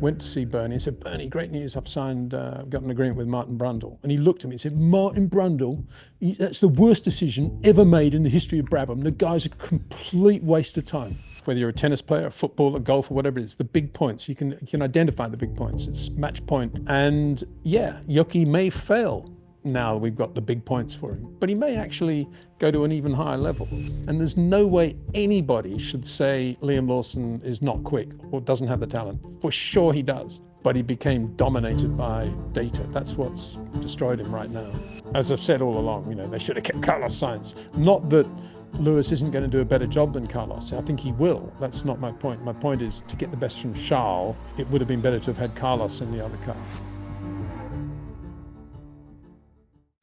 went to see Bernie and said, Bernie, great news, I've got an agreement with Martin Brundle. And he looked at me and said, Martin Brundle, that's the worst decision ever made in the history of Brabham. The guy's a complete waste of time. Whether you're a tennis player, a footballer, golf, or whatever it is, the big points, you can identify the big points. It's match point. And yeah, Yuki may fail now we've got the big points for him, but he may actually go to an even higher level. And there's no way anybody should say Liam Lawson is not quick or doesn't have the talent. For sure he does, but he became dominated by data. That's what's destroyed him right now. As I've said all along, they should have kept Carlos Sainz. Not that Lewis isn't going to do a better job than Carlos. I think he will. That's not my point. My point is to get the best from Charles, it would have been better to have had Carlos in the other car.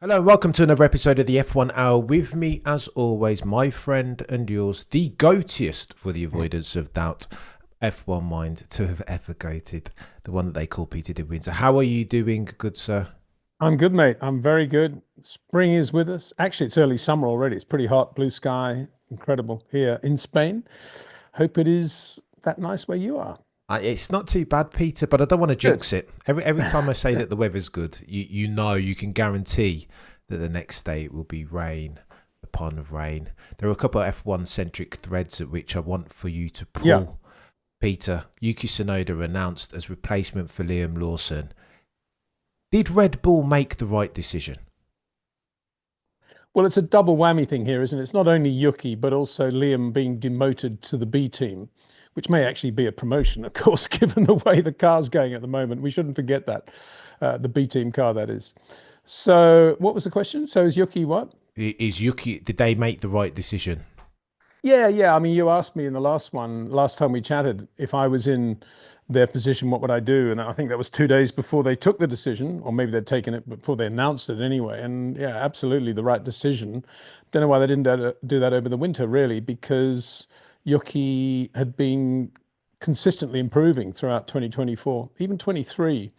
Hello and welcome to another episode of the F1 Hour. With me, as always, my friend and yours, the goatiest, for the avoidance of doubt, F1 mind to have ever goated, the one that they call Peter de Windsor. How are you doing, good sir? I'm good, mate. I'm very good. Spring is with us. Actually, it's early summer already. It's pretty hot, blue sky, incredible here in Spain. Hope it is that nice where you are. It's not too bad, Peter, but I don't want to jinx it. Every time I say that the weather's good, you can guarantee that the next day it will be rain upon rain. There are a couple of F1-centric threads at which I want for you to pull. Yeah. Peter, Yuki Tsunoda announced as replacement for Liam Lawson. Did Red Bull make the right decision? Well, it's a double whammy thing here, isn't it? It's not only Yuki, but also Liam being demoted to the B team, which may actually be a promotion, of course, given the way the car's going at the moment. We shouldn't forget that, the B team car, that is. So what was the question? So is Yuki what? Did they make the right decision? Yeah. I mean, you asked me in the last time we chatted, if I was in their position, what would I do? And I think that was 2 days before they took the decision, or maybe they'd taken it before they announced it anyway. And yeah, absolutely the right decision. Don't know why they didn't do that over the winter, really, because Yuki had been consistently improving throughout 2024, even 23.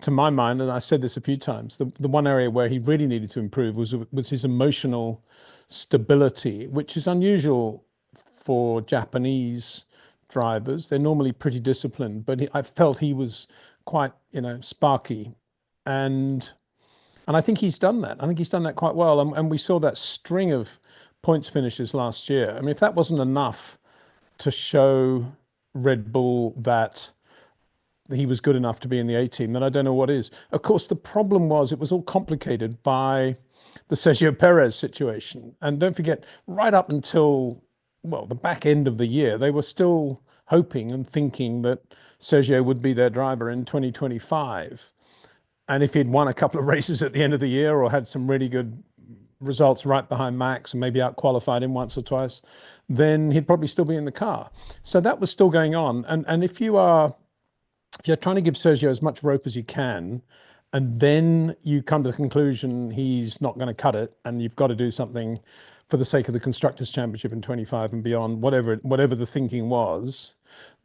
To my mind, and I said this a few times, the one area where he really needed to improve was his emotional stability, which is unusual for Japanese drivers. They're normally pretty disciplined, but I felt he was quite, sparky, and I think he's done that. I think he's done that quite well, and we saw that string of points finishes last year. I mean, if that wasn't enough to show Red Bull that he was good enough to be in the A team, then I don't know what is. Of course, the problem was it was all complicated by the Sergio Perez situation. And don't forget, right up until, the back end of the year, they were still hoping and thinking that Sergio would be their driver in 2025. And if he'd won a couple of races at the end of the year or had some really good results right behind Max and maybe out-qualified him once or twice, then he'd probably still be in the car. So that was still going on. And if you're trying to give Sergio as much rope as you can, and then you come to the conclusion he's not going to cut it, and you've got to do something for the sake of the Constructors' Championship in 25 and beyond, whatever the thinking was,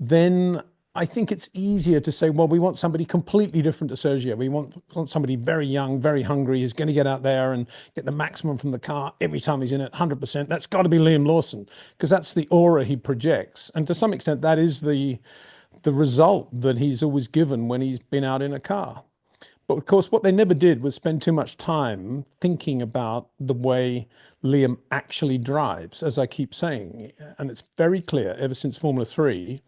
then I think it's easier to say, well, we want somebody completely different to Sergio. We want somebody very young, very hungry, who's going to get out there and get the maximum from the car every time he's in it, 100%. That's got to be Liam Lawson, because that's the aura he projects. And to some extent, that is the result that he's always given when he's been out in a car. But of course, what they never did was spend too much time thinking about the way Liam actually drives, as I keep saying. And it's very clear ever since Formula 3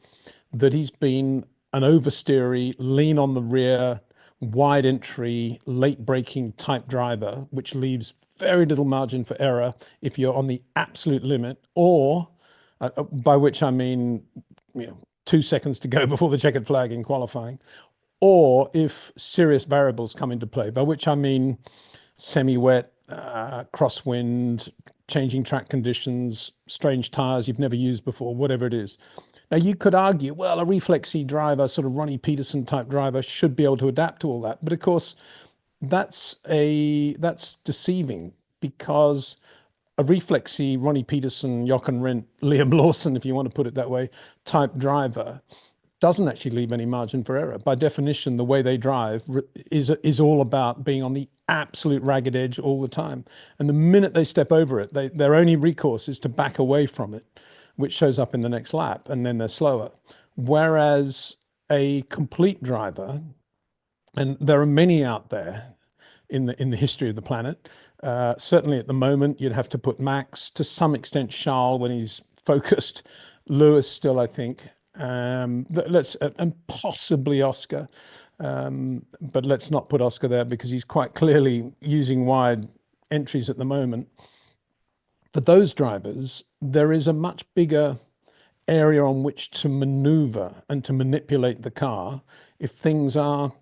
that he's been an oversteery, lean on the rear, wide entry, late braking type driver, which leaves very little margin for error if you're on the absolute limit, or by which I mean, 2 seconds to go before the checkered flag in qualifying, or if serious variables come into play, by which I mean semi-wet, crosswind, changing track conditions, strange tires you've never used before, whatever it is. Now, you could argue, well, a reflexy driver, sort of Ronnie Peterson type driver, should be able to adapt to all that. But of course, that's deceiving, because a reflexy Ronnie Peterson, Jochen Rindt, Liam Lawson, if you want to put it that way, type driver doesn't actually leave any margin for error. By definition, the way they drive is all about being on the absolute ragged edge all the time. And the minute they step over it, their only recourse is to back away from it, which shows up in the next lap, and then they're slower. Whereas a complete driver, and there are many out there in the history of the planet. Certainly at the moment, you'd have to put Max, to some extent Charles when he's focused, Lewis still, I think. And possibly Oscar, but let's not put Oscar there because he's quite clearly using wide entries at the moment. For those drivers, there is a much bigger area on which to maneuver and to manipulate the car if things are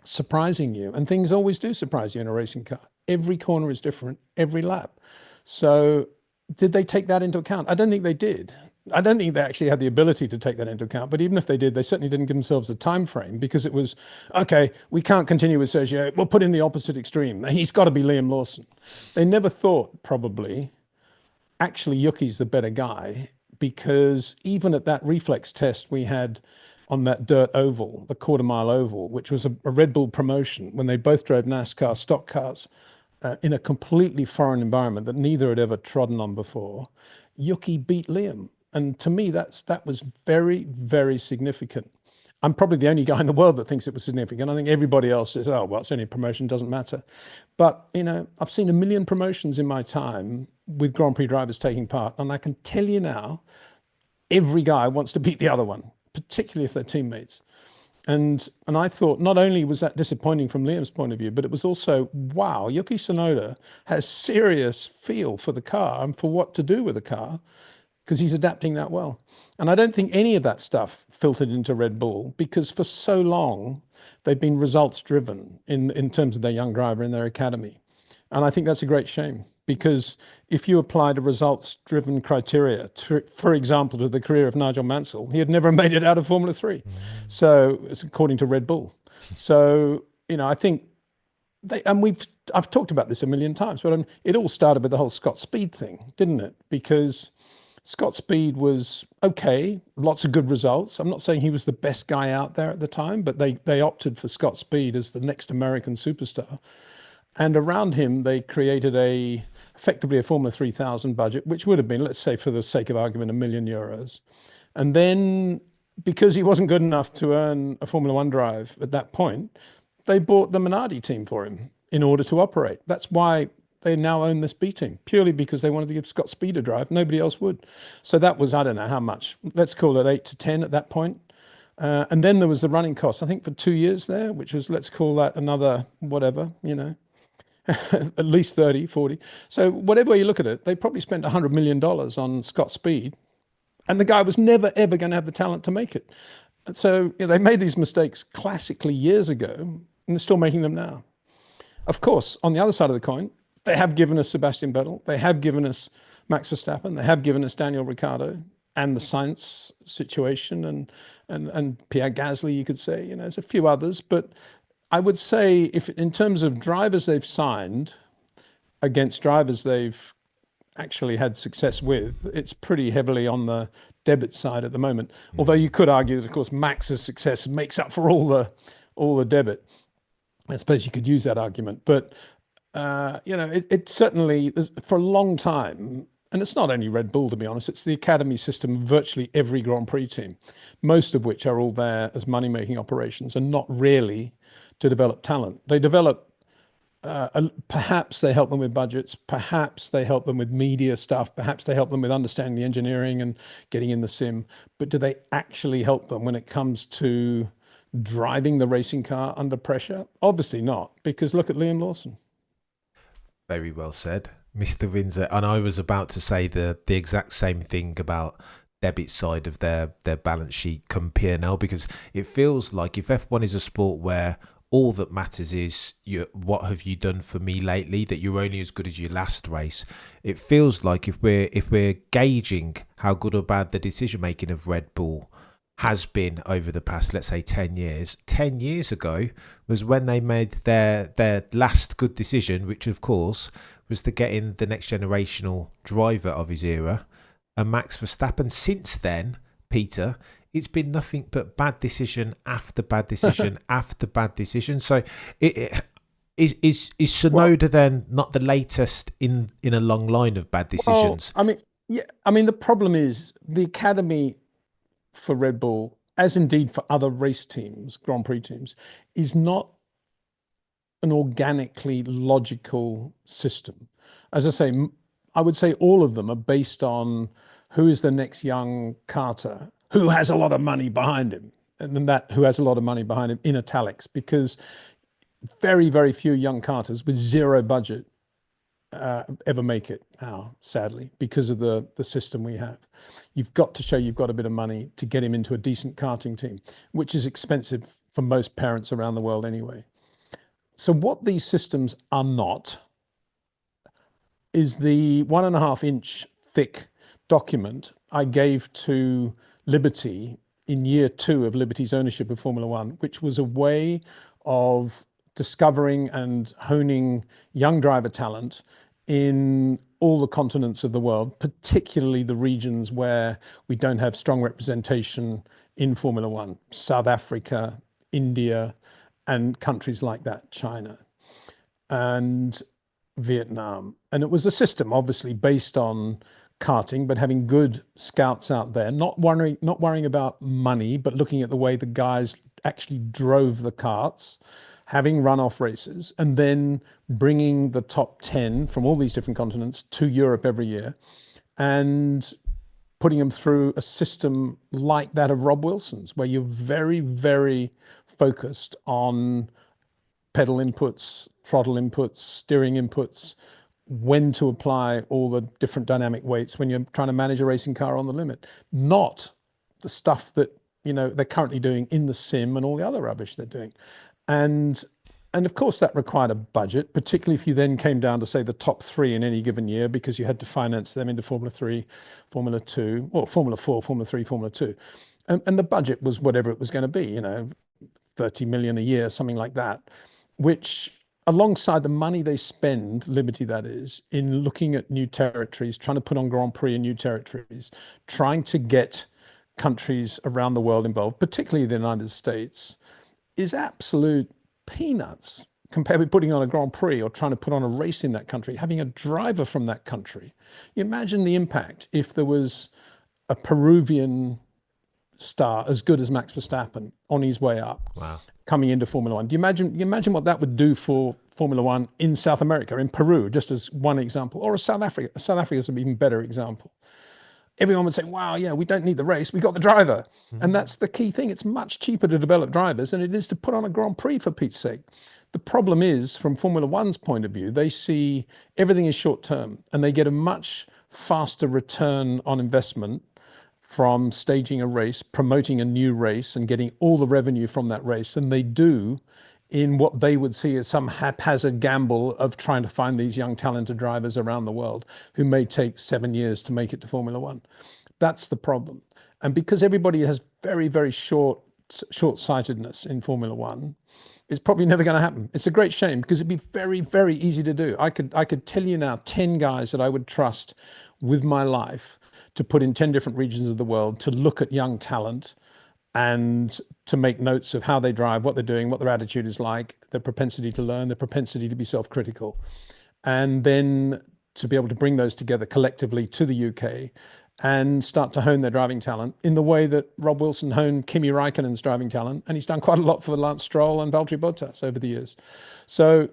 surprising you. And things always do surprise you in a racing car. Every corner is different, every lap. So did they take that into account? I don't think they did. I don't think they actually had the ability to take that into account. But even if they did, they certainly didn't give themselves a time frame, because it was, okay, we can't continue with Sergio. We'll put in the opposite extreme. He's got to be Liam Lawson. They never thought, probably, actually Yuki's the better guy, because even at that reflex test we had on that dirt oval, the quarter-mile oval, which was a Red Bull promotion, when they both drove NASCAR stock cars in a completely foreign environment that neither had ever trodden on before, Yuki beat Liam. And to me, that was very, very significant. I'm probably the only guy in the world that thinks it was significant. I think everybody else says, oh, well, it's only a promotion, doesn't matter. But, I've seen a million promotions in my time with Grand Prix drivers taking part. And I can tell you now, every guy wants to beat the other one, particularly if they're teammates. And I thought not only was that disappointing from Liam's point of view, but it was also, wow, Yuki Tsunoda has serious feel for the car and for what to do with the car, because he's adapting that well. And I don't think any of that stuff filtered into Red Bull, because for so long they've been results driven in terms of their young driver in their academy. And I think that's a great shame, because if you applied a results driven criteria to, for example, to the career of Nigel Mansell, he had never made it out of Formula 3. So it's according to Red Bull. So, I think I've talked about this a million times, but it all started with the whole Scott Speed thing, didn't it? Because Scott Speed was okay, lots of good results. I'm not saying he was the best guy out there at the time, but they opted for Scott Speed as the next American superstar. And around him, they created effectively a Formula 3000 budget, which would have been, let's say for the sake of argument, €1 million. And then, because he wasn't good enough to earn a Formula 1 drive at that point, they bought the Minardi team for him in order to operate. That's why they now own this B team, purely because they wanted to give Scott Speed a drive. Nobody else would. So that was, I don't know how much, let's call it 8 to 10 at that point. And then there was the running cost, I think for 2 years there, which was, let's call that another, whatever, at least 30, 40. So whatever way you look at it, they probably spent $100 million on Scott Speed, and the guy was never, ever going to have the talent to make it. So they made these mistakes classically years ago, and they're still making them now. Of course, on the other side of the coin, they have given us Sebastian Vettel, they have given us Max Verstappen, they have given us Daniel Ricciardo, and the Sainz situation, and Pierre Gasly, you could say, there's a few others. But I would say, if in terms of drivers they've signed against drivers they've actually had success with, it's pretty heavily on the debit side at the moment. Although you could argue that, of course, Max's success makes up for all the debit. I suppose you could use that argument. But it certainly, for a long time, and it's not only Red Bull, to be honest, it's the academy system of virtually every Grand Prix team, most of which are all there as money-making operations and not really to develop talent. They develop, perhaps they help them with budgets, perhaps they help them with media stuff, perhaps they help them with understanding the engineering and getting in the sim, but do they actually help them when it comes to driving the racing car under pressure? Obviously not, because look at Liam Lawson. Very well said, Mr. Windsor. And I was about to say the exact same thing about debit side of their balance sheet come P&L, because it feels like if F1 is a sport where all that matters is what have you done for me lately, that you're only as good as your last race. It feels like if we're gauging how good or bad the decision making of Red Bull has been over the past, let's say, 10 years. 10 years ago was when they made their last good decision, which of course was to get in the next generational driver of his era, and Max Verstappen. Since then, Peter, it's been nothing but bad decision after bad decision after bad decision. So is Tsunoda then not the latest in a long line of bad decisions? Well, the problem is the academy for Red Bull as indeed for other race teams, Grand Prix teams, is not an organically logical system. As I say, I would say all of them are based on who is the next young karter, who has a lot of money behind him, and then that who has a lot of money behind him in italics, because very, very few young karters with zero budget ever make it now, sadly, because of the system we have. You've got to show you've got a bit of money to get him into a decent karting team, which is expensive for most parents around the world anyway. So what these systems are not is the 1.5-inch thick document I gave to Liberty in year 2 of Liberty's ownership of Formula One, which was a way of discovering and honing young driver talent in all the continents of the world, particularly the regions where we don't have strong representation in Formula One, South Africa, India, and countries like that, China and Vietnam. And it was a system obviously based on karting, but having good scouts out there, not worrying about money, but looking at the way the guys actually drove the karts, having runoff races, and then bringing the top 10 from all these different continents to Europe every year and putting them through a system like that of Rob Wilson's, where you're very, very focused on pedal inputs, throttle inputs, steering inputs, when to apply all the different dynamic weights when you're trying to manage a racing car on the limit, not the stuff that, you know, they're currently doing in the sim and all the other rubbish they're doing. And of course that required a budget, particularly if you then came down to say the top 3 in any given year, because you had to finance them into Formula 3, Formula 2, or Formula 4, Formula 3, Formula 2. And the budget was whatever it was going to be, you know, 30 million a year, something like that, which alongside the money they spend, Liberty that is, in looking at new territories, trying to put on Grand Prix in new territories, trying to get countries around the world involved, particularly the United States, is absolute peanuts compared with putting on a Grand Prix or trying to put on a race in that country, having a driver from that country. You imagine the impact if there was a Peruvian star as good as Max Verstappen on his way up. Wow. Coming into Formula One. Do you imagine what that would do for Formula One in South America, in Peru, just as one example, or South Africa? South Africa is an even better example. Everyone would say, wow, yeah, we don't need the race, we got the driver. And that's the key thing. It's much cheaper to develop drivers than it is to put on a Grand Prix, for Pete's sake. The problem is, from Formula One's point of view, they see everything is short term and they get a much faster return on investment from staging a race, promoting a new race and getting all the revenue from that race than they do in what they would see as some haphazard gamble of trying to find these young talented drivers around the world who may take 7 years to make it to Formula One. That's the problem. And because everybody has very, very short-sightedness in Formula One, it's probably never going to happen. It's a great shame because it'd be very, very easy to do. I could tell you now 10 guys that I would trust with my life to put in 10 different regions of the world to look at young talent and to make notes of how they drive, what they're doing, what their attitude is like, their propensity to learn, their propensity to be self-critical, and then to be able to bring those together collectively to the UK and start to hone their driving talent in the way that Rob Wilson honed Kimi Raikkonen's driving talent. And he's done quite a lot for Lance Stroll and Valtteri Bottas over the years. So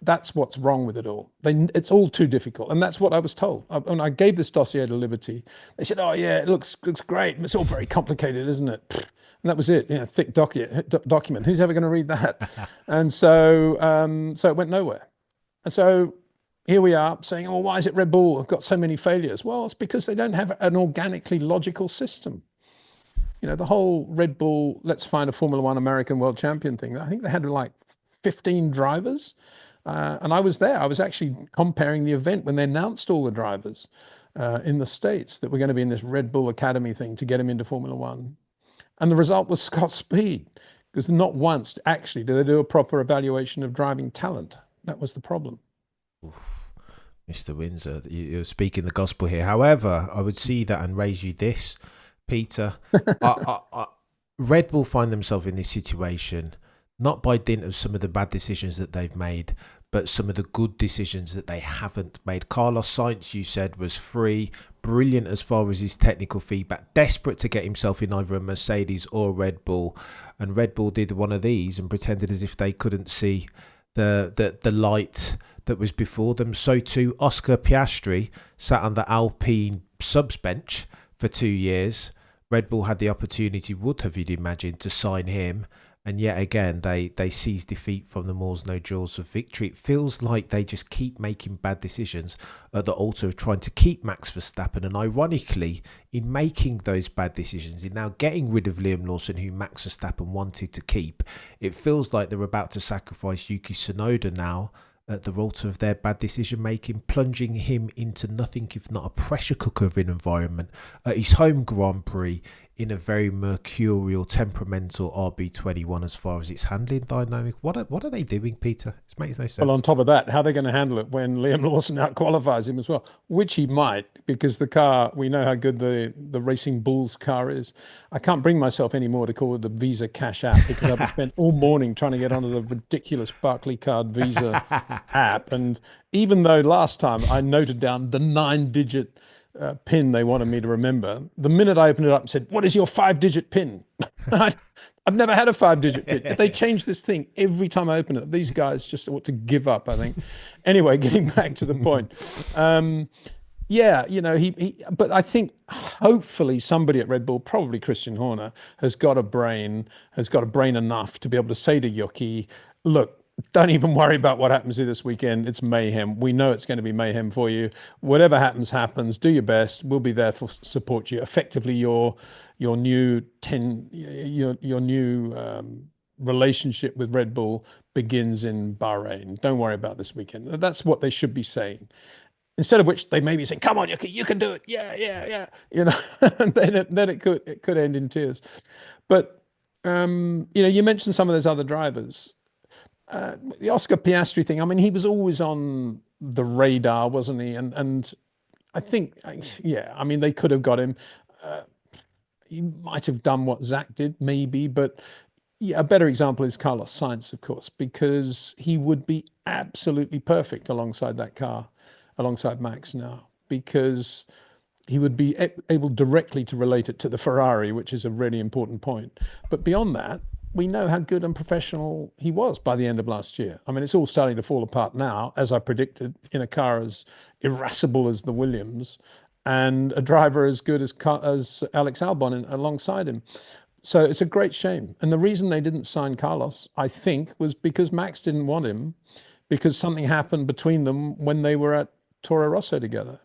that's what's wrong with it all. It's all too difficult. And that's what I was told. When I gave this dossier to Liberty, they said, oh yeah, it looks great. It's all very complicated, isn't it? And that was it, you know, thick document. Who's ever going to read that? And so it went nowhere. And so here we are saying, oh, why is it Red Bull have got so many failures? Well, it's because they don't have an organically logical system. You know, the whole Red Bull, let's find a Formula One American world champion thing. I think they had like 15 drivers. And I was there. I was actually comparing the event when they announced all the drivers in the States that were going to be in this Red Bull Academy thing to get them into Formula One. And the result was Scott Speed, because not once actually did they do a proper evaluation of driving talent. That was the problem. Oof. Mr. Windsor, you're speaking the gospel here. However, I would see that and raise you this, Peter. Red Bull find themselves in this situation not by dint of some of the bad decisions that they've made, but some of the good decisions that they haven't made. Carlos Sainz, you said, was free, brilliant as far as his technical feedback, desperate to get himself in either a Mercedes or a Red Bull. And Red Bull did one of these and pretended as if they couldn't see the light that was before them. So too, Oscar Piastri sat on the Alpine subs bench for 2 years. Red Bull had the opportunity, would have you'd imagine, to sign him. And yet again, they seize defeat from the Moors no jaws of victory. It feels like they just keep making bad decisions at the altar of trying to keep Max Verstappen. And ironically, in making those bad decisions, in now getting rid of Liam Lawson, who Max Verstappen wanted to keep, it feels like they're about to sacrifice Yuki Tsunoda now at the altar of their bad decision making, plunging him into nothing if not a pressure cooker of an environment at his home Grand Prix in a very mercurial, temperamental RB21 as far as its handling dynamic. What are they doing, Peter? It makes no sense. Well, on top of that, how are they going to handle it when Liam Lawson out-qualifies him as well? Which he might, because the car, we know how good the Racing Bulls car is. I can't bring myself anymore to call it the Visa Cash app, because I've spent all morning trying to get onto the ridiculous Barclaycard Visa app. And even though last time I noted down the 9-digit pin they wanted me to remember, the minute I opened it up and said, "What is your 5-digit pin?" I've never had a 5-digit pin. If they change this thing every time I open it, these guys just ought to give up, I think. Anyway, getting back to the point. Yeah, but I think hopefully somebody at Red Bull, probably Christian Horner, has got a brain enough to be able to say to Yuki, look, don't even worry about what happens here this weekend. It's mayhem. We know it's going to be mayhem for you. Whatever happens, happens. Do your best. We'll be there to support you. Effectively, your new relationship with Red Bull begins in Bahrain. Don't worry about this weekend. That's what they should be saying. Instead of which they may be saying, "Come on, you can do it. Yeah." And then it could end in tears. But you mentioned some of those other drivers. The Oscar Piastri thing, I mean, he was always on the radar, wasn't he? And I think, I mean, they could have got him. He might have done what Zach did, maybe, but a better example is Carlos Sainz, of course, because he would be absolutely perfect alongside that car, alongside Max now, because he would be able directly to relate it to the Ferrari, which is a really important point. But beyond that, we know how good and professional he was by the end of last year. I mean, it's all starting to fall apart now, as I predicted, in a car as irascible as the Williams and a driver as good as Alex Albon alongside him. So it's a great shame. And the reason they didn't sign Carlos, I think, was because Max didn't want him, because something happened between them when they were at Toro Rosso together.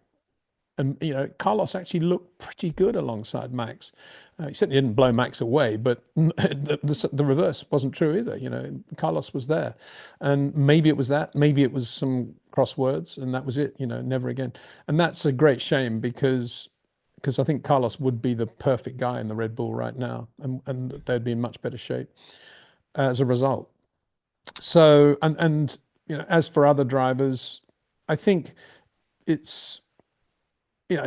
And, Carlos actually looked pretty good alongside Max. He certainly didn't blow Max away, but the reverse wasn't true either. Carlos was there. And maybe it was that. Maybe it was some crosswords, and that was it, never again. And that's a great shame because I think Carlos would be the perfect guy in the Red Bull right now, and they'd be in much better shape as a result. So, and as for other drivers, I think it's,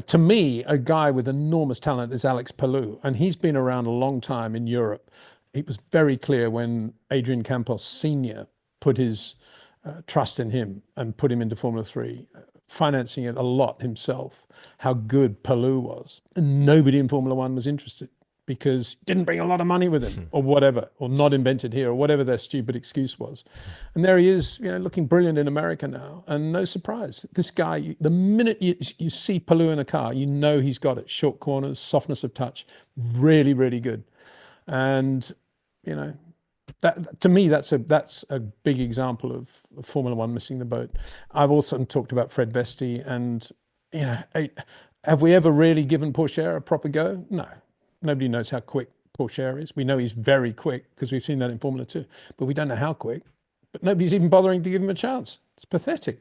to me, a guy with enormous talent is Alex Palou, and he's been around a long time in Europe. It was very clear when Adrian Campos Sr. put his trust in him and put him into Formula 3, financing it a lot himself, how good Palou was. And nobody in Formula 1 was interested because he didn't bring a lot of money with him or whatever, or not invented here, or whatever their stupid excuse was. And there he is, looking brilliant in America now. And no surprise, this guy, the minute you see Palou in a car, he's got it. Short corners, softness of touch, really, really good. And, that, to me, that's a big example of Formula 1 missing the boat. I've also talked about Fred Vasseur, and, have we ever really given Pourchaire a proper go? No. Nobody knows how quick Pourchaire is. We know he's very quick because we've seen that in Formula 2, but we don't know how quick. But nobody's even bothering to give him a chance. It's pathetic.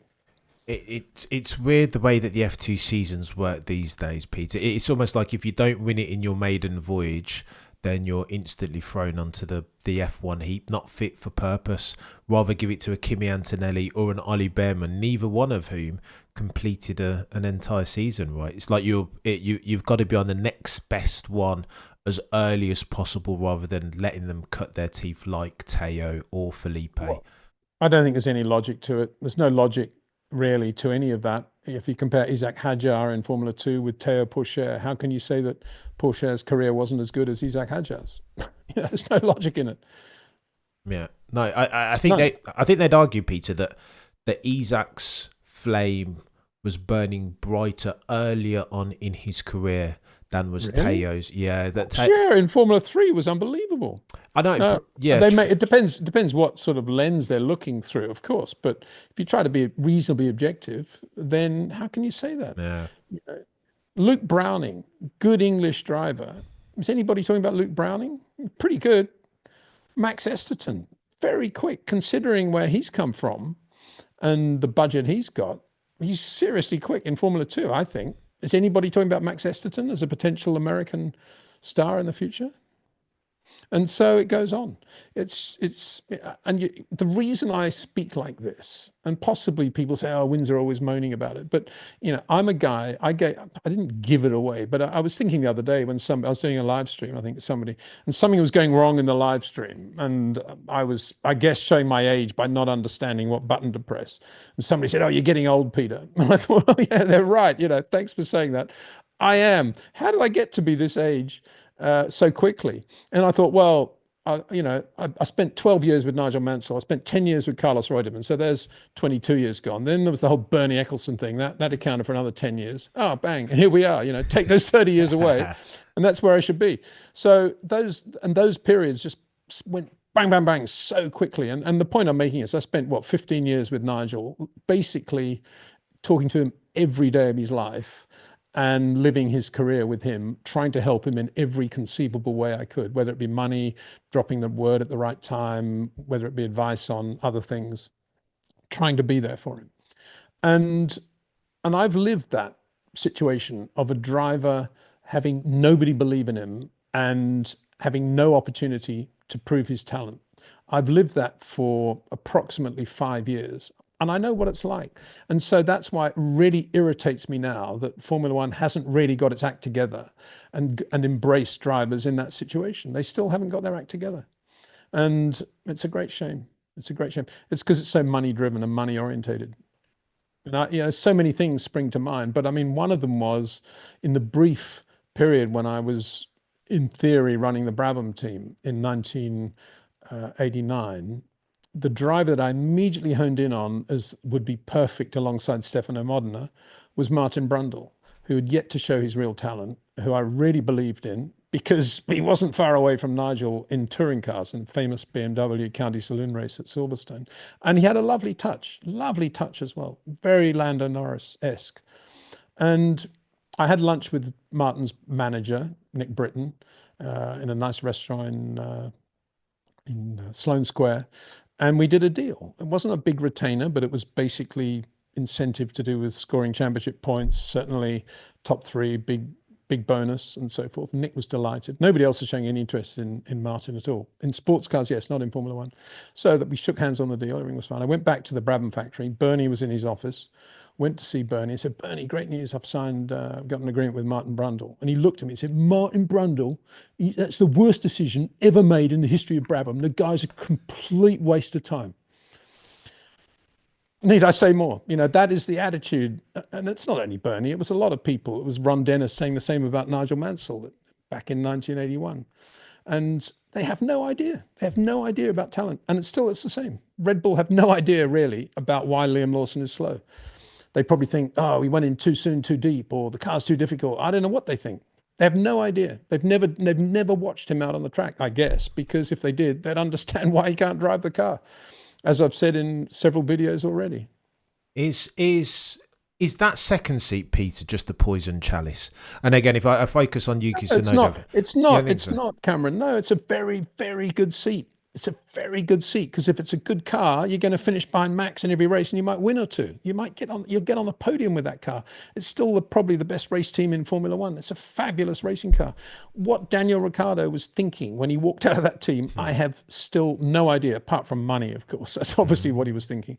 It's weird the way that the F2 seasons work these days, Peter. It's almost like if you don't win it in your maiden voyage, then you're instantly thrown onto the F1 heap, not fit for purpose. Rather give it to a Kimi Antonelli or an Ollie Behrman, neither one of whom completed an entire season, right? It's like you've got to be on the next best one as early as possible rather than letting them cut their teeth like Teo or Felipe. Well, I don't think there's any logic to it. There's no logic really to any of that. If you compare Isaac Hadjar in Formula 2 with Théo Pourchaire, how can you say that Pourchaire's career wasn't as good as Isaac Hadjar's? There's no logic in it. Yeah, no, I think No. I think they'd argue, Peter, that Isaac's flame was burning brighter earlier on in his career than was Really? Teo's. Yeah, Pourchaire in Formula 3 was unbelievable. I know. Yeah, It depends what sort of lens they're looking through, of course. But if you try to be reasonably objective, then how can you say that? yeah. Luke Browning, good English driver. Is anybody talking about Luke Browning? Pretty good. Max Esterton, very quick, considering where he's come from and the budget he's got. He's seriously quick in Formula 2, I think. Is anybody talking about Max Esterton as a potential American star in the future? And so it goes on. The reason I speak like this, and possibly people say, "Oh, Windsor always moaning about it," but I'm a guy. I didn't give it away, but I was thinking the other day when I was doing a live stream. I think something was going wrong in the live stream, and I was, I guess, showing my age by not understanding what button to press. And somebody said, "Oh, you're getting old, Peter." And I thought, "Oh, yeah, they're right. Thanks for saying that. I am. How did I get to be this age?" So quickly. And I thought, well, I spent 12 years with Nigel Mansell. I spent 10 years with Carlos Reutemann. So there's 22 years gone. Then there was the whole Bernie Ecclestone thing. That accounted for another 10 years. Oh, bang. And here we are, take those 30 years away. And that's where I should be. So those periods just went bang, bang, bang so quickly. And the point I'm making is I spent, 15 years with Nigel, basically talking to him every day of his life and living his career with him, trying to help him in every conceivable way I could, whether it be money, dropping the word at the right time, whether it be advice on other things, trying to be there for him. And I've lived that situation of a driver having nobody believe in him and having no opportunity to prove his talent. I've lived that for approximately 5 years. And I know what it's like. And so that's why it really irritates me now that Formula One hasn't really got its act together and embraced drivers in that situation. They still haven't got their act together. And it's a great shame. It's a great shame. It's because it's so money driven and money orientated. And so many things spring to mind. But I mean, one of them was in the brief period when I was in theory running the Brabham team in 1989, the driver that I immediately honed in on as would be perfect alongside Stefano Modena was Martin Brundle, who had yet to show his real talent, who I really believed in because he wasn't far away from Nigel in touring cars and famous BMW County Saloon race at Silverstone. And he had a lovely touch as well, very Lando Norris-esque. And I had lunch with Martin's manager, Nick Britton, in a nice restaurant in Sloane Square. And we did a deal. It wasn't a big retainer, but it was basically incentive to do with scoring championship points, certainly top 3, big bonus and so forth. Nick was delighted. Nobody else is showing any interest in Martin at all. In sports cars, yes, not in Formula One. So that we shook hands on the deal. Everything was fine. I went back to the Brabham factory. Bernie was in his office. Went to see Bernie. I said, "Bernie, great news. I've got an agreement with Martin Brundle." And he looked at me and said, "Martin Brundle, that's the worst decision ever made in the history of Brabham. The guy's a complete waste of time." Need I say more? That is the attitude. And it's not only Bernie, it was a lot of people. It was Ron Dennis saying the same about Nigel Mansell back in 1981. And they have no idea. They have no idea about talent. And it's the same. Red Bull have no idea really about why Liam Lawson is slow. They probably think, "Oh, we went in too soon, too deep, or the car's too difficult." I don't know what they think. They have no idea. They've never watched him out on the track, I guess, because if they did, they'd understand why he can't drive the car, as I've said in several videos already. Is that second seat, Peter, just the poison chalice? And again, if I focus on Yuki Tsunoda, it's not, Cameron. No, it's a very, very good seat. It's a very good seat because if it's a good car, you're going to finish behind Max in every race and you might win or two. You'll get on the podium with that car. It's still probably the best race team in Formula One. It's a fabulous racing car. What Daniel Ricciardo was thinking when he walked out of that team, I have still no idea, apart from money, of course. That's obviously what he was thinking.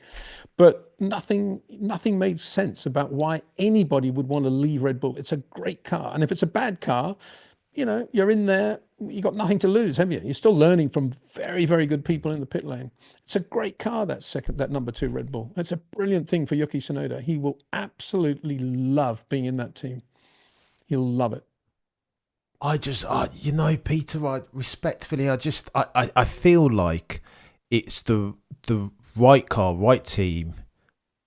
But nothing made sense about why anybody would want to leave Red Bull. It's a great car. And if it's a bad car, you're in there. You got nothing to lose, have you? You're still learning from very, very good people in the pit lane. It's a great car, that number 2 Red Bull. It's a brilliant thing for Yuki Tsunoda. He will absolutely love being in that team. He'll love it. Peter, respectfully, I feel like it's the right car, right team,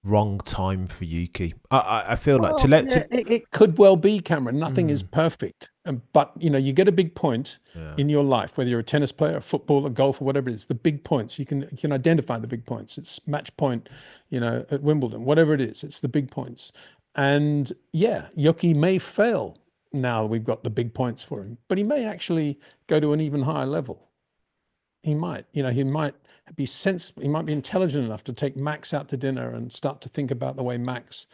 wrong time for Yuki. I feel like it could well be, Cameron. Nothing is perfect, but you get a big point in your life, whether you're a tennis player, a footballer, golf, or whatever it is. The big points you can identify the big points. It's match point, at Wimbledon, whatever it is. It's the big points, and Yuki may fail. Now we've got the big points for him, but he may actually go to an even higher level. He might, he might be sensible. He might be intelligent enough to take Max out to dinner and start to think about the way Max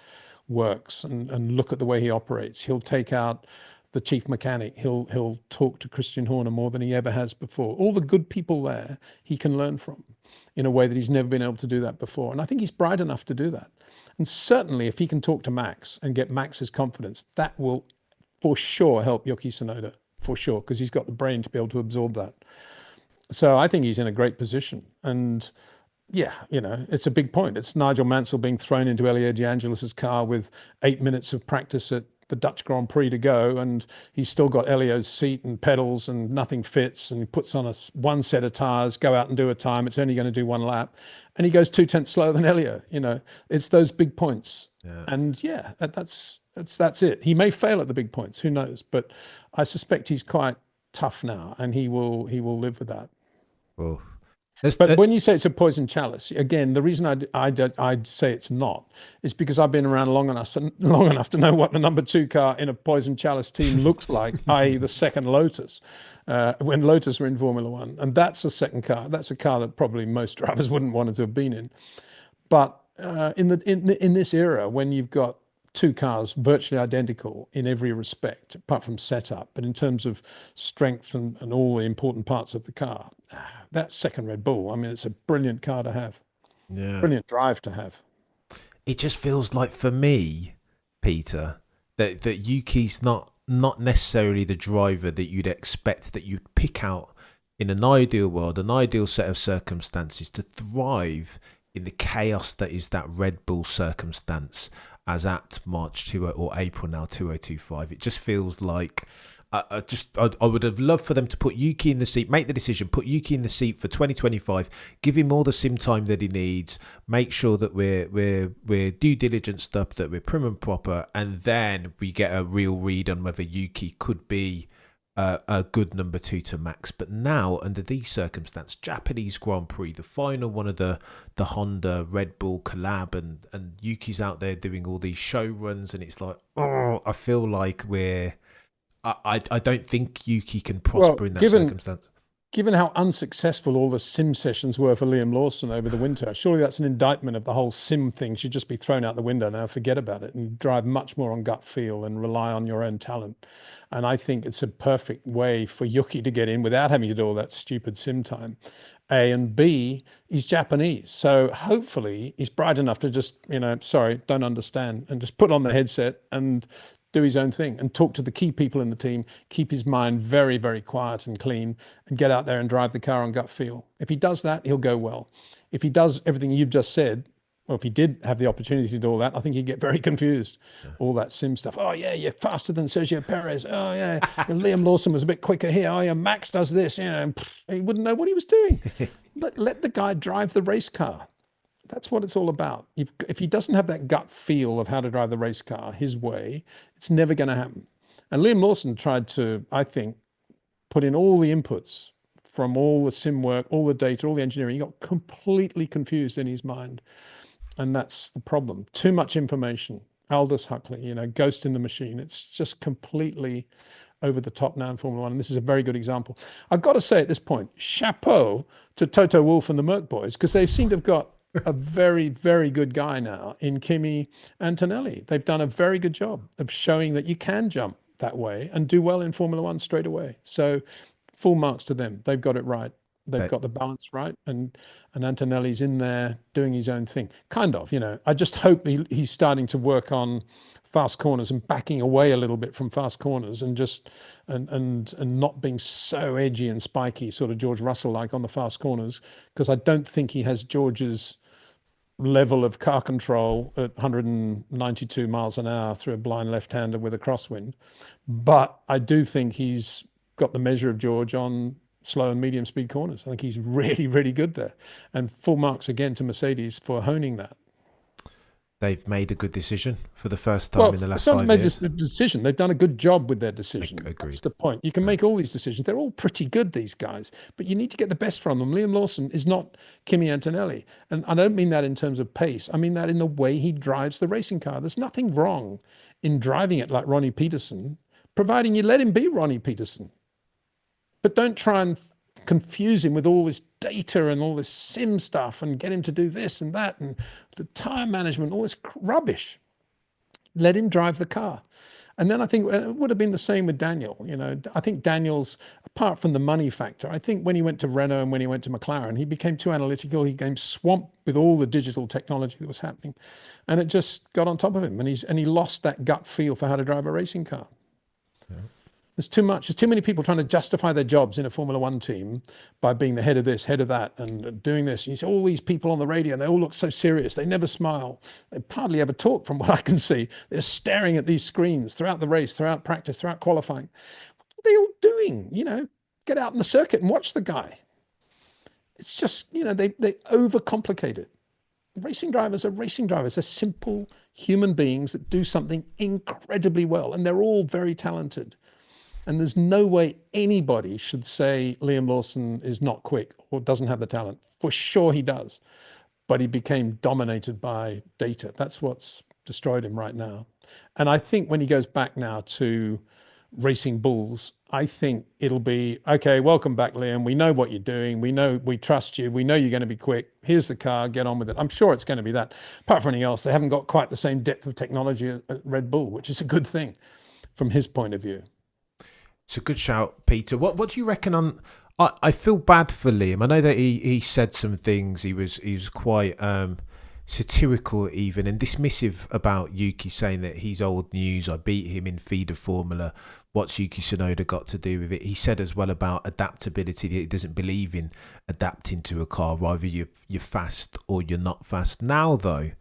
works and look at the way he operates. He'll take out the chief mechanic. He'll talk to Christian Horner more than he ever has before. All the good people there he can learn from in a way that he's never been able to do that before. And I think he's bright enough to do that. And certainly if he can talk to Max and get Max's confidence, that will for sure help Yuki Tsunoda, for sure, because he's got the brain to be able to absorb that. So I think he's in a great position. And it's a big point. It's Nigel Mansell being thrown into Elio De Angelis's car with 8 minutes of practice at the Dutch Grand Prix to go, and he's still got Elio's seat and pedals and nothing fits, and he puts on one set of tires, go out and do a time. It's only going to do 1 lap, and he goes 2/10 slower than Elio. It's those big points. And that's it. He may fail at the big points, who knows? But I suspect he's quite tough now, and he will live with that. Well, but when you say it's a poison chalice, again, the reason I'd say it's not is because I've been around long enough to know what the number 2 car in a poison chalice team looks like, i.e. the second Lotus, when Lotus were in Formula One. And that's a second car. That's a car that probably most drivers wouldn't want to have been in. But in this era, when you've got 2 cars virtually identical in every respect, apart from setup, but in terms of strength and all the important parts of the car, that second Red Bull, I mean, it's a brilliant car to have. Brilliant drive to have. It just feels like, for me, Peter, that Yuki's not necessarily the driver that you'd expect, that you'd pick out in an ideal world, an ideal set of circumstances to thrive in the chaos that is that Red Bull circumstance, as at April now 2025. It just feels like I would have loved for them to put Yuki in the seat, make the decision, put Yuki in the seat for 2025, give him all the sim time that he needs, make sure that we're due diligence up, that we're prim and proper, and then we get a real read on whether Yuki could be a good number 2 to Max. But now, under these circumstances, Japanese Grand Prix, the final one of the Honda Red Bull collab, and Yuki's out there doing all these show runs, and it's like, I feel like I don't think Yuki can prosper in that circumstance. Given how unsuccessful all the sim sessions were for Liam Lawson over the winter, surely that's an indictment of the whole sim thing. Should just be thrown out the window now, forget about it, and drive much more on gut feel and rely on your own talent. And I think it's a perfect way for Yuki to get in without having to do all that stupid sim time. A, and B, he's Japanese. So hopefully he's bright enough to just, don't understand, and just put on the headset and do his own thing and talk to the key people in the team, keep his mind very, very quiet and clean, and get out there and drive the car on gut feel. If he does that, he'll go well. If he does everything you've just said, or if he did have the opportunity to do all that, I think he'd get very confused. All that sim stuff. Oh yeah, you're faster than Sergio Perez. Oh yeah, Liam Lawson was a bit quicker here. Oh yeah, Max does this. He wouldn't know what he was doing. Let the guy drive the race car. That's what it's all about. If he doesn't have that gut feel of how to drive the race car his way, it's never going to happen. And Liam Lawson tried to, I think, put in all the inputs from all the sim work, all the data, all the engineering. He got completely confused in his mind. And that's the problem. Too much information. Aldous Huxley, ghost in the machine. It's just completely over the top now in Formula One. And this is a very good example. I've got to say at this point, chapeau to Toto Wolff and the Merck boys, because they seem to have got a very, very good guy now in Kimi Antonelli. They've done a very good job of showing that you can jump that way and do well in Formula One straight away. So full marks to them. They've got it right. They've got the balance right, and Antonelli's in there doing his own thing, kind of. I just hope he's starting to work on fast corners and backing away a little bit from fast corners, and just and not being so edgy and spiky, sort of George Russell like on the fast corners, because I don't think he has George's level of car control at 192 miles an hour through a blind left-hander with a crosswind. But I do think he's got the measure of George on slow and medium speed corners. I think he's really, really good there. And full marks again to Mercedes for honing that. They've made a good decision for the first time in the last 5 years. Made a decision. They've done a good job with their decision. Agreed. That's the point. You can make all these decisions. They're all pretty good, these guys, but you need to get the best from them. Liam Lawson is not Kimi Antonelli. And I don't mean that in terms of pace. I mean that in the way he drives the racing car. There's nothing wrong in driving it like Ronnie Peterson, providing you let him be Ronnie Peterson. But don't try and confuse him with all this data and all this sim stuff and get him to do this and that and the tire management, all this rubbish. Let him drive the car. And then I think it would have been the same with Daniel. I think Daniel's, apart from the money factor, I think when he went to Renault and when he went to McLaren, he became too analytical. He became swamped with all the digital technology that was happening, and it just got on top of him. And he lost that gut feel for how to drive a racing car. Yeah. There's too much. There's too many people trying to justify their jobs in a Formula One team by being the head of this, head of that, and doing this. And you see all these people on the radio, and they all look so serious. They never smile. They hardly ever talk, from what I can see. They're staring at these screens throughout the race, throughout practice, throughout qualifying. What are they all doing? Get out in the circuit and watch the guy. It's just, they overcomplicate it. Racing drivers are racing drivers. They're simple human beings that do something incredibly well, and they're all very talented. And there's no way anybody should say Liam Lawson is not quick or doesn't have the talent. For sure he does. But he became dominated by data. That's what's destroyed him right now. And I think when he goes back now to racing bulls, I think it'll be, okay, welcome back, Liam. We know what you're doing. We trust you. We know you're going to be quick. Here's the car. Get on with it. I'm sure it's going to be that. Apart from anything else, they haven't got quite the same depth of technology at Red Bull, which is a good thing from his point of view. It's a good shout, Peter. What do you reckon on? I feel bad for Liam. I know that he said some things. He was quite satirical even and dismissive about Yuki, saying that he's old news. I beat him in feeder formula. What's Yuki Tsunoda got to do with it? He said as well about adaptability, that he doesn't believe in adapting to a car. Either you're fast or you're not fast. Now though,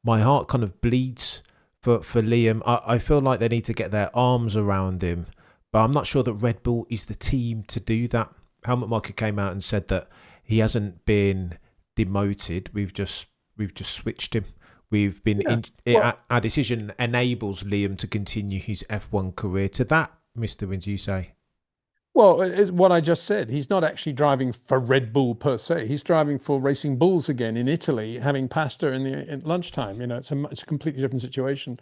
my heart kind of bleeds for Liam. I feel like they need to get their arms around him. But I'm not sure that Red Bull is the team to do that. Helmut Marko came out and said that he hasn't been demoted. We've just switched him. We've been our decision enables Liam to continue his F1 career. To that, Mr. Windsor, you say? Well, what I just said, he's not actually driving for Red Bull per se. He's driving for Racing Bulls again in Italy, having pasta in lunchtime. It's a completely different situation.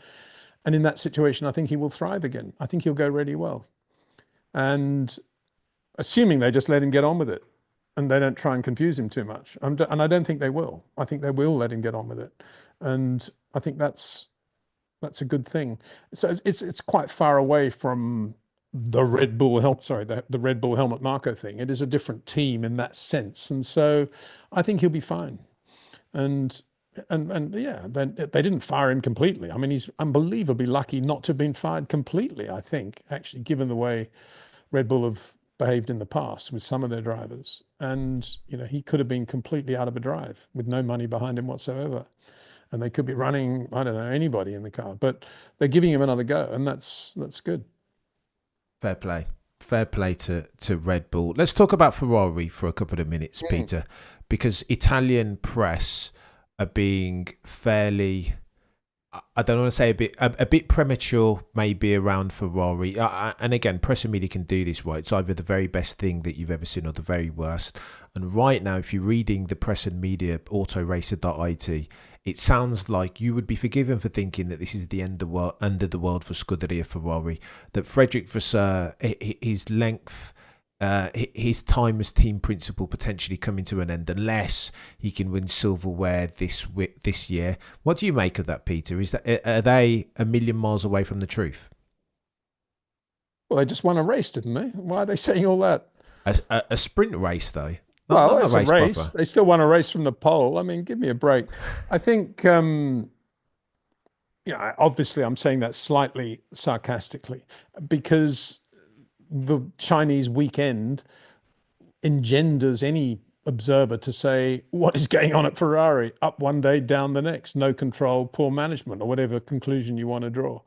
And in that situation, I think he will thrive again. I think he'll go really well. And assuming they just let him get on with it and they don't try and confuse him too much. And I don't think they will. I think they will let him get on with it. And I think that's a good thing. So it's quite far away from the Red Bull the Red Bull Helmut Marko thing. It is a different team in that sense. And so I think he'll be fine. And yeah, then they didn't fire him completely. I mean, he's unbelievably lucky not to have been fired completely, I think, actually, given the way Red Bull have behaved in the past with some of their drivers. And, he could have been completely out of a drive with no money behind him whatsoever. And they could be running, I don't know, anybody in the car. But they're giving him another go, and that's good. Fair play. Fair play to Red Bull. Let's talk about Ferrari for a couple of minutes, Peter, because Italian press are being fairly, I don't want to say a bit premature maybe around Ferrari. And again, press and media can do this, right? It's either the very best thing that you've ever seen or the very worst. And right now, if you're reading the press and media autoracer.it, it sounds like you would be forgiven for thinking that this is the end of the world for Scuderia Ferrari, that Fred Vasseur, his length, his time as team principal potentially coming to an end unless he can win silverware this year. What do you make of that, Peter? Are they a million miles away from the truth? Well, they just won a race, didn't they? Why are they saying all that? A sprint race, though. Not Well, the it's a race race. proper. They still won a race from the pole. I mean, give me a break. I think, obviously I'm saying that slightly sarcastically because the Chinese weekend engenders any observer to say, what is going on at Ferrari? Up one day, down the next, no control, poor management, or whatever conclusion you want to draw.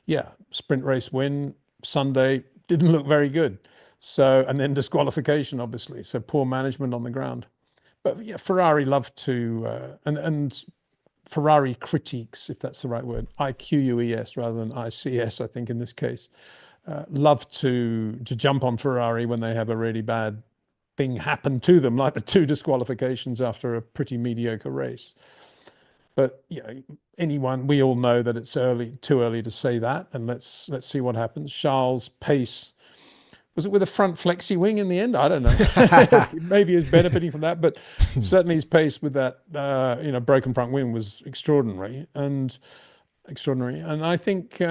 Yeah, sprint race win, Sunday didn't look very good. So, and then disqualification, obviously. So poor management on the ground. But yeah, Ferrari love to, and Ferrari critiques, if that's the right word, IQUES rather than ICS, I think in this case, love to jump on Ferrari when they have a really bad thing happen to them, like the two disqualifications after a pretty mediocre race. But anyone, we all know that it's too early to say that, and let's see what happens. Charles' pace, was it with a front flexi wing in the end? I don't know. Maybe he's benefiting from that, but certainly his pace with that broken front wing was extraordinary. And I think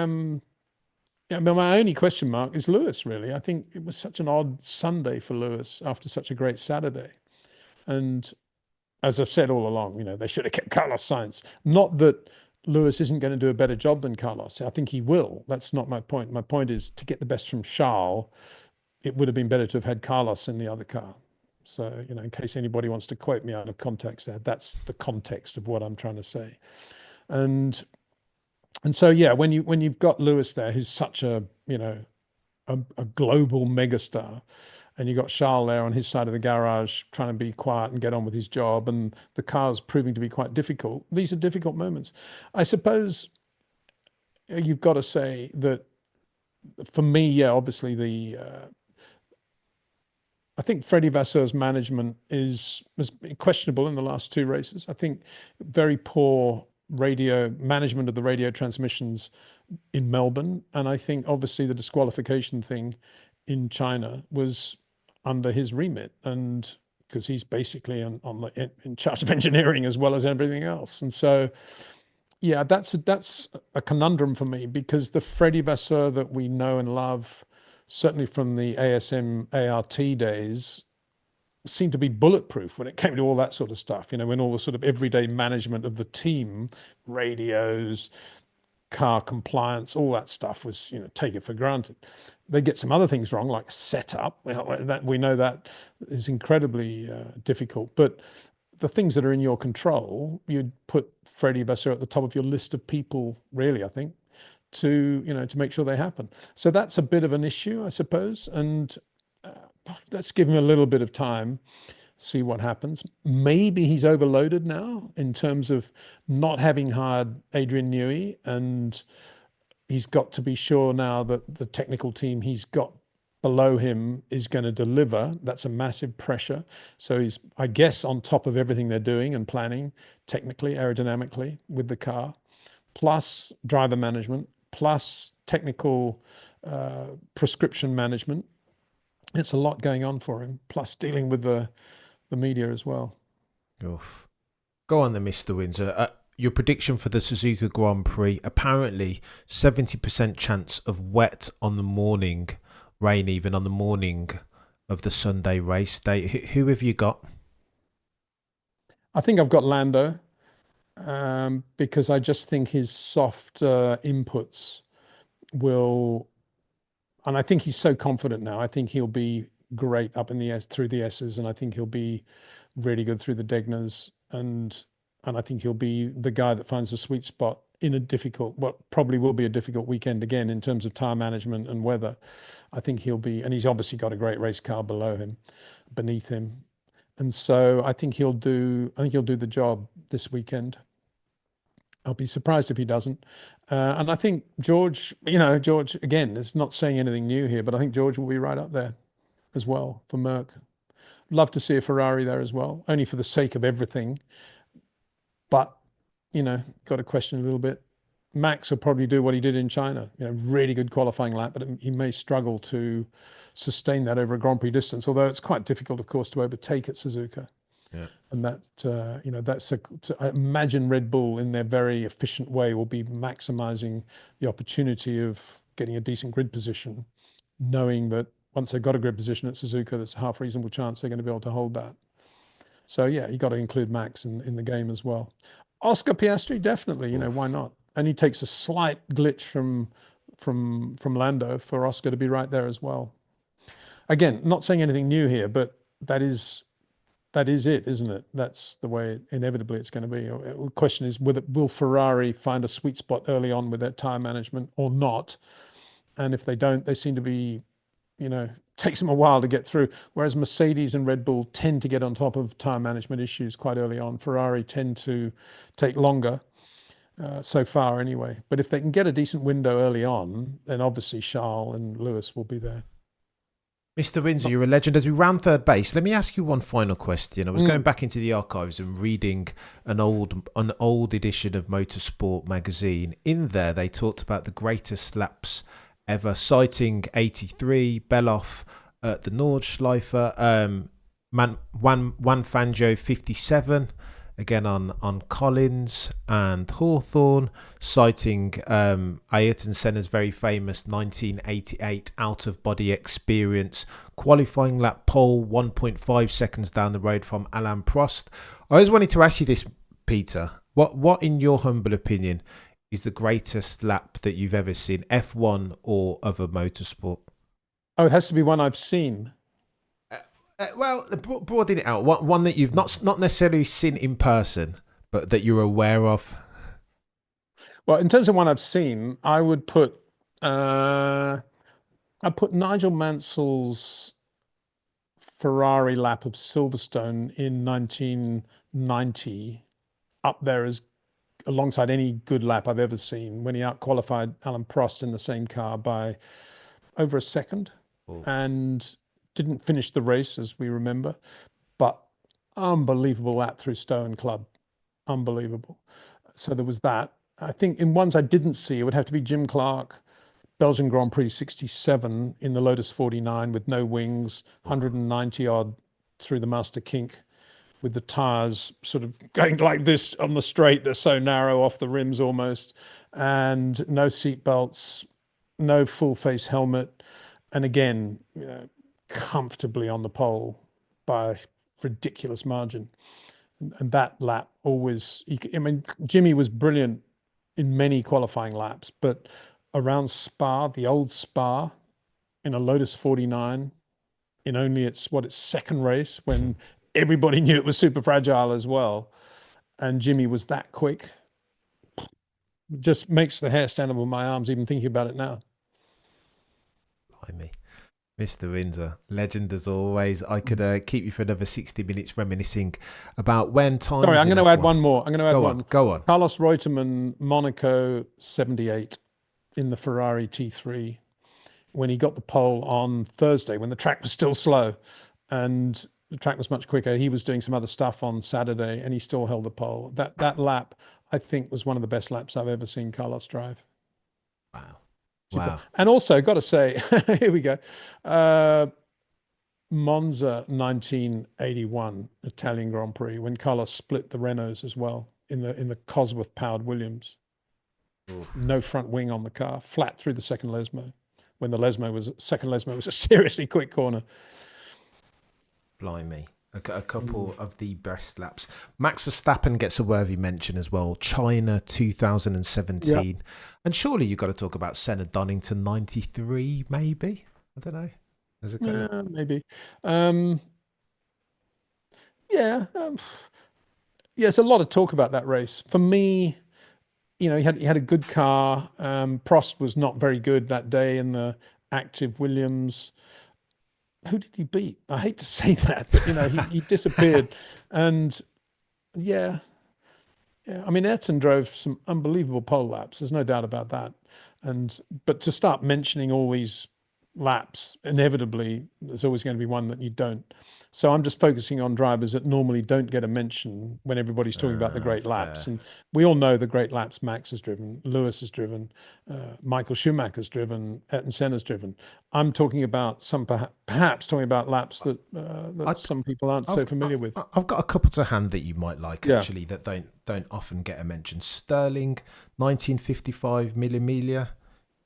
my only question mark is Lewis, really. I think it was such an odd Sunday for Lewis after such a great Saturday. And as I've said all along, they should have kept Carlos Sainz. Not that Lewis isn't going to do a better job than Carlos. I think he will. That's not my point. My point is to get the best from Charles, it would have been better to have had Carlos in the other car. So, in case anybody wants to quote me out of context there, that's the context of what I'm trying to say. And so, yeah, when you've got Lewis there, who's such a global megastar, and you got Charles there on his side of the garage trying to be quiet and get on with his job, and the car's proving to be quite difficult. These are difficult moments. I suppose you've got to say that for me, yeah, obviously I think Freddie Vasseur's management was questionable in the last two races. I think very poor radio management of the radio transmissions in Melbourne, and I think obviously the disqualification thing in China was under his remit, and because he's basically in charge of engineering as well as everything else. And so, yeah, that's a conundrum for me, because the Freddie Vasseur that we know and love, certainly from the ASM ART days, seemed to be bulletproof when it came to all that sort of stuff. When all the sort of everyday management of the team, radios, car compliance, all that stuff was, take it for granted. They get some other things wrong, like setup. We know that is incredibly difficult. But the things that are in your control, you'd put Freddie Vasseur at the top of your list of people, really, I think, to make sure they happen. So that's a bit of an issue, I suppose. And let's give him a little bit of time, see what happens. Maybe he's overloaded now in terms of not having hired Adrian Newey, and he's got to be sure now that the technical team he's got below him is going to deliver. That's a massive pressure. So he's, I guess, on top of everything they're doing and planning technically, aerodynamically with the car, plus driver management, plus technical prescription management. It's a lot going on for him, plus dealing with the media as well. Oof. Go on then, Mr. Windsor. Your prediction for the Suzuka Grand Prix, apparently 70% chance of wet on the morning, rain even on the morning of the Sunday race day. Who have you got? I think I've got Lando, because I just think his soft inputs will, and I think he's so confident now. I think he'll be great up in the through the S's, and I think he'll be really good through the Degnas, and I think he'll be the guy that finds the sweet spot in a difficult, what probably will be a difficult weekend again in terms of tire management and weather. I think he'll be, and he's obviously got a great race car beneath him, and so I think he'll do the job this weekend. I'll be surprised if he doesn't. And I think George again is not saying anything new here, but I think George will be right up there as well for Merck. Love to see a Ferrari there as well, only for the sake of everything. But, got to question a little bit. Max will probably do what he did in China, really good qualifying lap, but he may struggle to sustain that over a Grand Prix distance, although it's quite difficult, of course, to overtake at Suzuka. Yeah. And I imagine Red Bull in their very efficient way will be maximizing the opportunity of getting a decent grid position, knowing that once they've got a grid position at Suzuka, there's a half reasonable chance they're going to be able to hold that. So yeah, you got to include Max in the game as well. Oscar Piastri, definitely. Why Oof. not? And he takes a slight glitch from Lando for Oscar to be right there as well. Again, not saying anything new here, but that is it, isn't it? That's the way inevitably it's going to be. The question is, will Ferrari find a sweet spot early on with their tire management or not? And if they don't, they seem to be, takes them a while to get through. Whereas Mercedes and Red Bull tend to get on top of tire management issues quite early on. Ferrari tend to take longer, so far anyway. But if they can get a decent window early on, then obviously Charles and Lewis will be there. Mr. Windsor, you're a legend. As we round third base, let me ask you one final question. I was going back into the archives and reading an old edition of Motorsport magazine. In there, they talked about the greatest laps ever, citing 83, Beloff at the Nordschleife, Juan Fangio 57, again on Collins and Hawthorne, citing Ayrton Senna's very famous 1988 out-of-body experience, qualifying lap pole 1.5 seconds down the road from Alain Prost. I always wanted to ask you this, Peter. What in your humble opinion, is the greatest lap that you've ever seen, F1 or other motorsport? Oh, it has to be one I've seen. Well, broaden it out. One that you've not necessarily seen in person, but that you're aware of. Well, in terms of one I've seen, I would put Nigel Mansell's Ferrari lap of Silverstone in 1990 up there as alongside any good lap I've ever seen, when he outqualified Alain Prost in the same car by over a second. Oh. And didn't finish the race, as we remember, but unbelievable lap through Stowe Club. Unbelievable. So there was that. I think in ones I didn't see, it would have to be Jim Clark, Belgian Grand Prix 67 in the Lotus 49 with no wings, 190 odd through the Master Kink, with the tires sort of going like this on the straight. They're so narrow off the rims almost, and no seat belts, no full face helmet. And again, comfortably on the pole by a ridiculous margin. And that lap always, Jimmy was brilliant in many qualifying laps, but around Spa, the old Spa, in a Lotus 49, in only its second race, when everybody knew it was super fragile as well, and Jimmy was that quick, just makes the hair stand up on my arms even thinking about it now. Blimey. Mr. Windsor, legend as always. I could keep you for another 60 minutes reminiscing about when time. Sorry, I'm going to add one more. Go on. Carlos Reutemann, Monaco 78 in the Ferrari T3, when he got the pole on Thursday, when the track was still slow and the track was much quicker. He was doing some other stuff on Saturday and he still held the pole. That lap, I think, was one of the best laps I've ever seen Carlos drive. Wow. Super. Wow. And also, got to say, here we go. Monza 1981 Italian Grand Prix, when Carlos split the Renaults as well in the Cosworth powered Williams. Oof. No front wing on the car, flat through the second Lesmo, when the second Lesmo was a seriously quick corner. Blimey. A couple of the best laps. Max Verstappen gets a worthy mention as well. China 2017. Yeah. And surely you've got to talk about Senna Donington 93, maybe? I don't know. Maybe. There's a lot of talk about that race. For me, he had a good car. Prost was not very good that day in the active Williams. Who did he beat? I hate to say that, but he disappeared. And I mean, Ayrton drove some unbelievable pole laps. There's no doubt about that. But to start mentioning all these laps, inevitably, there's always going to be one that you don't. So I'm just focusing on drivers that normally don't get a mention when everybody's talking about the great laps. And we all know the great laps Max has driven, Lewis has driven, Michael Schumacher's driven, Ayrton Senna's driven. I'm talking about perhaps talking about laps that some people aren't so familiar with. I've got a couple to hand that you might like, actually, that don't often get a mention. Sterling, 1955 Mille Miglia.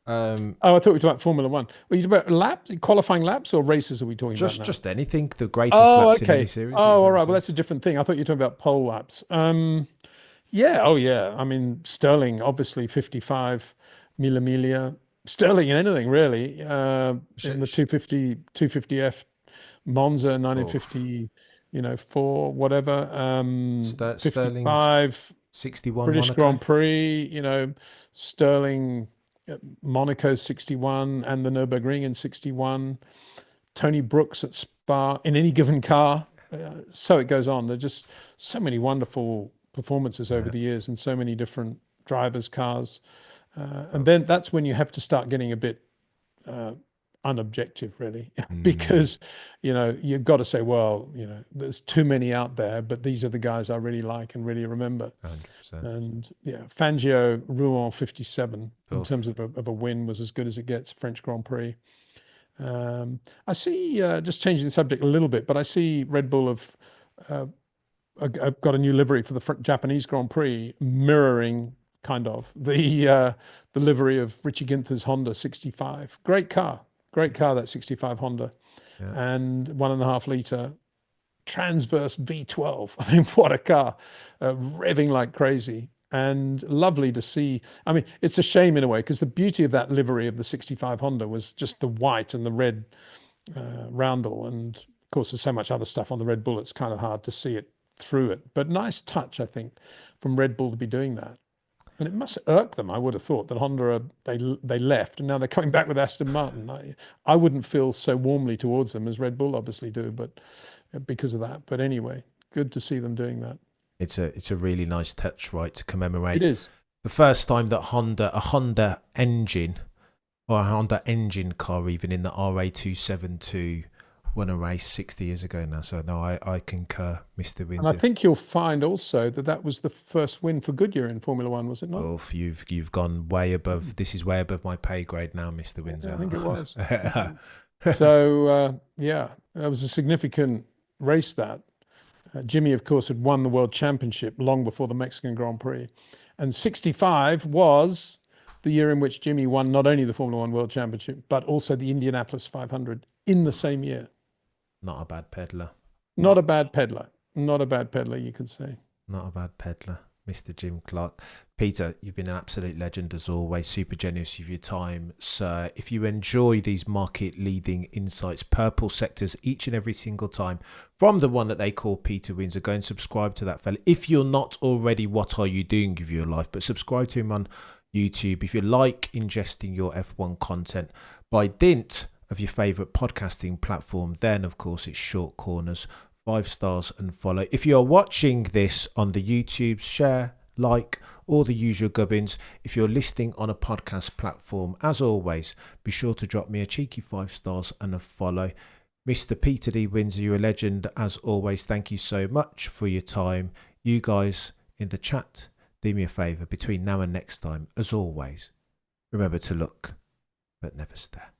Oh, I thought we were talking about Formula One. Were you talking about qualifying laps, or races are we talking about now? Just anything. The greatest Oh, laps in okay. any series. Oh, all right. Well, that's a different thing. I thought you were talking about pole laps. Yeah. Oh, yeah. I mean, Sterling, obviously 55, Mille Miglia. Sterling in anything, really. In the 250F, Monza, Oh, 1950, four, whatever. Sterling 55, 61 British Monaco. Grand Prix, Sterling, Monaco 61, and the Nürburgring in 61. Tony Brooks at Spa in any given car. So it goes on. There are just so many wonderful performances over Yeah. the years, and so many different drivers' cars. And then that's when you have to start getting a bit unobjective, really, because you've got to say, well, there's too many out there, but these are the guys I really like and really remember. 100%. And yeah, Fangio Rouen 57 in Tough. terms of a win was as good as it gets. French Grand Prix. I see, just changing the subject a little bit, but I see Red Bull have got a new livery for the Japanese Grand Prix, mirroring kind of the livery of Richie Ginther's Honda 65. Great car, that 65 Honda, Yeah. and 1.5 litre transverse V12. I mean, what a car, revving like crazy. And lovely to see. I mean, it's a shame in a way, because the beauty of that livery of the 65 Honda was just the white and the red roundel. And of course, there's so much other stuff on the Red Bull, it's kind of hard to see it through it. But nice touch, I think, from Red Bull to be doing that. And it must irk them, I would have thought, that Honda, they left, and now they're coming back with Aston Martin. I wouldn't feel so warmly towards them as Red Bull obviously do, but because of that. But anyway, good to see them doing that. It's a really nice touch, right, to commemorate. It is. The first time that a Honda engine, or a Honda engine car even, in the RA272 won a race 60 years ago now. So no, I concur, Mr. Windsor. And I think you'll find also that was the first win for Goodyear in Formula One, was it not? Wolff, you've gone way above. This is way above my pay grade now, Mr. Windsor. I think it was. So yeah, that was a significant race. That Jimmy, of course, had won the World Championship long before the Mexican Grand Prix, and 65 was the year in which Jimmy won not only the Formula One World Championship but also the Indianapolis 500 in the same year. Not a bad peddler. Not a bad peddler, you could say. Not a bad peddler, Mr. Jim Clark. Peter, you've been an absolute legend as always, super generous of your time, sir. If you enjoy these market-leading insights, purple sectors each and every single time, from the one that they call Peter Windsor, go and subscribe to that fella. If you're not already, what are you doing with your life? But subscribe to him on YouTube. If you like ingesting your F1 content by dint of your favourite podcasting platform, then of course it's Short Corners. 5 stars and follow. If you're watching this on the YouTube, share, like, all the usual gubbins. If you're listening on a podcast platform, as always, be sure to drop me a cheeky 5 stars and a follow. Mr. Peter D. Windsor, you're a legend as always. Thank you so much for your time. You guys in the chat, do me a favour between now and next time, as always, remember to look but never stare.